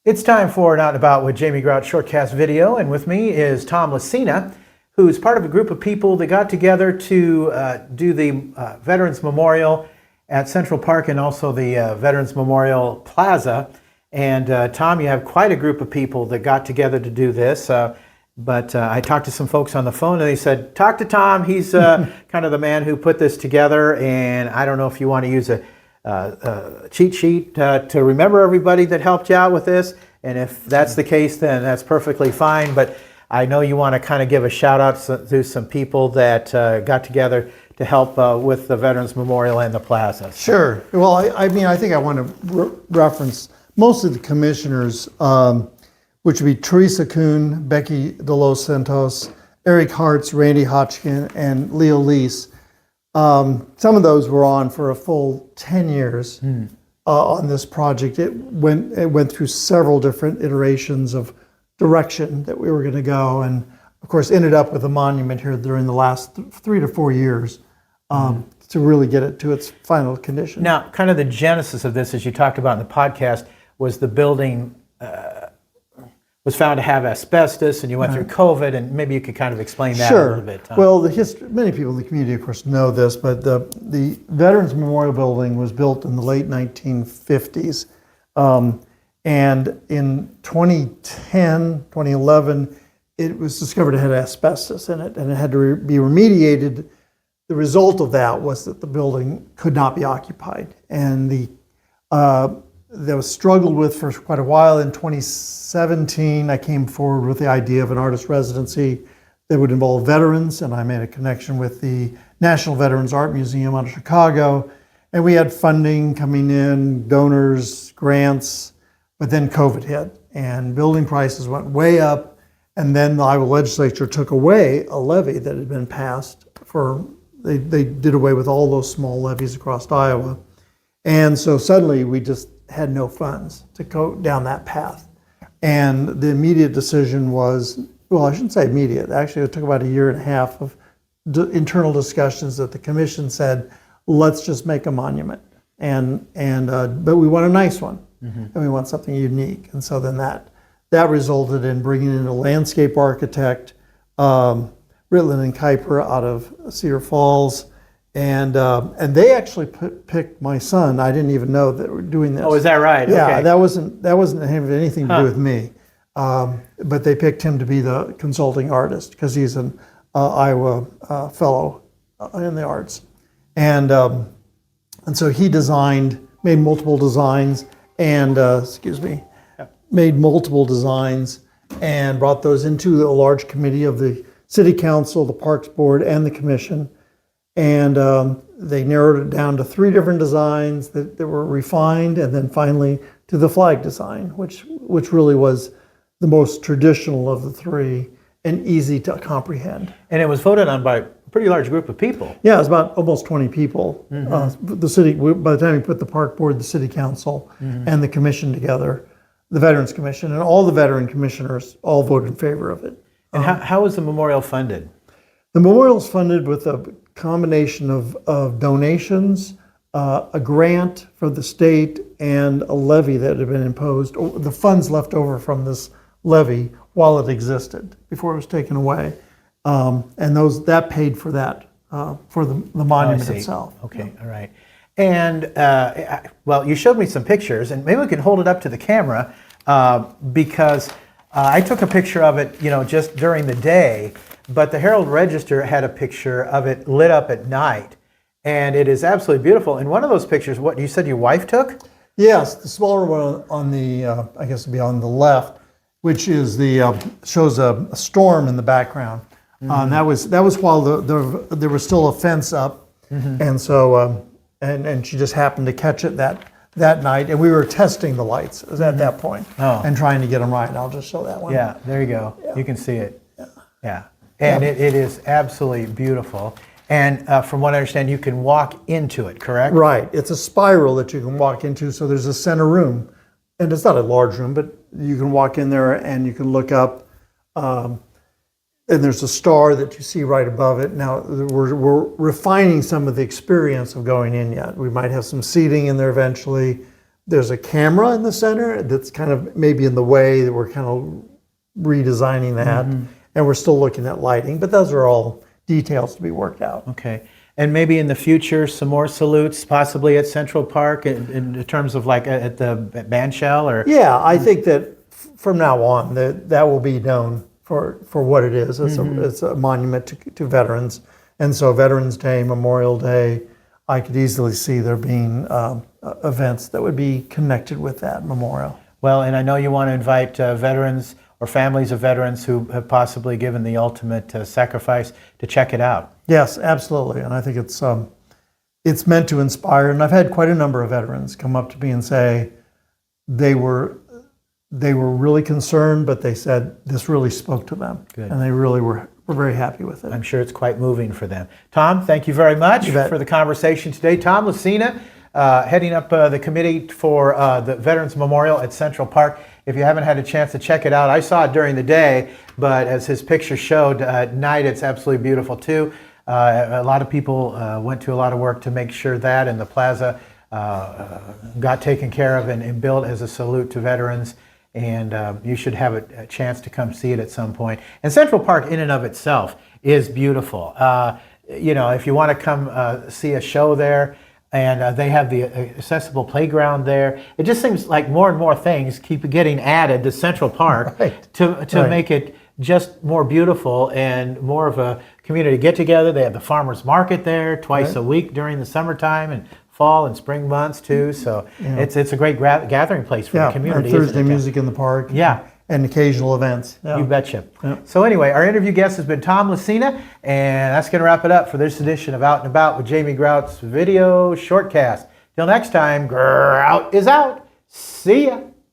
It's time for Out and About with Jamie Grout Shortcast video, and with me is Tom Lucina, who's part of a group of people that got together to do the Veterans Memorial at Central Park and also the Veterans Memorial Plaza. And Tom, you have quite a group of people that got together to do this. But I talked to some folks on the phone and they said, talk to Tom. He's kind of the man who put this together. And I don't know if you want to use a cheat sheet to remember everybody that helped you out with this. And if that's the case, then that's perfectly fine. But I know you want to kind of give a shout out to some people that got together to help with the Veterans Memorial and the Plaza. Sure. Well, I mean, I think I want to reference most of the commissioners, which would be Teresa Kuhn, Becky DeLos Santos, Eric Hartz, Randy Hotchkin, and Leo Lease. Some of those were on for a full 10 years on this project. It went through several different iterations of direction that we were going to go, and of course ended up with a monument here during the last 3 to 4 years to really get it to its final condition. Now, kind of the genesis of this, as you talked about in the podcast, was the building was found to have asbestos, and you went through COVID, and maybe you could kind of explain that a little bit. Well, the history, many people in the community, of course, know this, but the Veterans Memorial Building was built in the late 1950s. And in 2010, 2011, it was discovered it had asbestos in it, and it had to be remediated. The result of that was that the building could not be occupied, and that was struggled with for quite a while. In 2017, I came forward with the idea of an artist residency that would involve veterans, and I made a connection with the National Veterans Art Museum out of Chicago, and we had funding coming in, donors, grants, but then COVID hit, and building prices went way up, and then the Iowa legislature took away a levy that had been passed they did away with all those small levies across Iowa, and so suddenly we just had no funds to go down that path. And the immediate decision was, well, I shouldn't say immediate, actually it took about 1.5 years of internal discussions that the commission said, let's just make a monument. But we want a nice one, and we want something unique. And so then that resulted in bringing in a landscape architect, Ritlin and Kuiper out of Cedar Falls, and they actually picked my son. I didn't even know that we were doing this. Oh, is that right? Yeah, okay. that wasn't having anything to do with me. But they picked him to be the consulting artist because he's an Iowa fellow in the arts, and so he made multiple designs, and made multiple designs, and brought those into a large committee of the City Council, the Parks Board, and the Commission. And they narrowed it down to 3 different designs that were refined, and then finally to the flag design, which really was the most traditional of the 3 and easy to comprehend. And it was voted on by a pretty large group of people. Yeah, it was about almost 20 people. The city, by the time we put the Park Board, the City Council, and the Commission together, the Veterans Commission, and all the veteran commissioners all voted in favor of it. And how was the memorial funded? The memorial is funded with a combination of donations, a grant from the state, and a levy that had been imposed, the funds left over from this levy while it existed, before it was taken away. And that paid for that, for the monument itself. Okay, all right. And, well, you showed me some pictures, and maybe we can hold it up to the camera, because I took a picture of it, just during the day, but the Herald Register had a picture of it lit up at night, and it is absolutely beautiful. And one of those pictures, what you said your wife took? Yes, the smaller one on the, I guess it'd be on the left, which is shows a storm in the background. That was while there was still a fence up, and so and she just happened to catch it that night, and we were testing the lights at that point and trying to get them right. I'll just show that one. Yeah, there you go. Yeah. You can see it. Yeah. And it is absolutely beautiful. And from what I understand, you can walk into it, correct? Right. It's a spiral that you can walk into, so there's a center room. And it's not a large room, but you can walk in there and you can look up, and there's a star that you see right above it. Now, we're refining some of the experience of going in yet. We might have some seating in there eventually, There's a camera in the center that's kind of maybe in the way, that we're kind of redesigning that. And we're still looking at lighting, but those are all details to be worked out. Okay. And maybe in the future, some more salutes, possibly at Central Park, in terms of like at the band shell, or? Yeah, I think that from now on, that will be known for what it is. It's a monument to veterans. And so Veterans Day, Memorial Day, I could easily see there being events that would be connected with that memorial. Well, and I know you want to invite veterans or families of veterans who have possibly given the ultimate sacrifice to check it out. Yes, absolutely. And I think it's meant to inspire. And I've had quite a number of veterans come up to me and say they were really concerned, but they said this really spoke to them. Good. And they really were very happy with it. I'm sure it's quite moving for them. Tom, thank you very much for the conversation today. Tom Lucina, heading up the committee for the Veterans Memorial at Central Park. If you haven't had a chance to check it out, I saw it during the day, but as his picture showed, at night it's absolutely beautiful too. A lot of people went to a lot of work to make sure that and the plaza got taken care of and built as a salute to veterans. And you should have a chance to come see it at some point. And Central Park in and of itself is beautiful. You know, if you want to come see a show there, and they have the accessible playground there. It just seems like more and more things keep getting added to Central Park to make it just more beautiful and more of a community get-together. They have the farmers market there twice a week during the summertime and fall and spring months too. So it's a great gathering place for the community. And Thursday music in the park. Yeah. And occasional events. Yeah. You betcha. So anyway, our interview guest has been Tom Lucina, and that's going to wrap it up for this edition of Out and About with Jamie Grout's video shortcast. Till next time, Grout is out. See ya.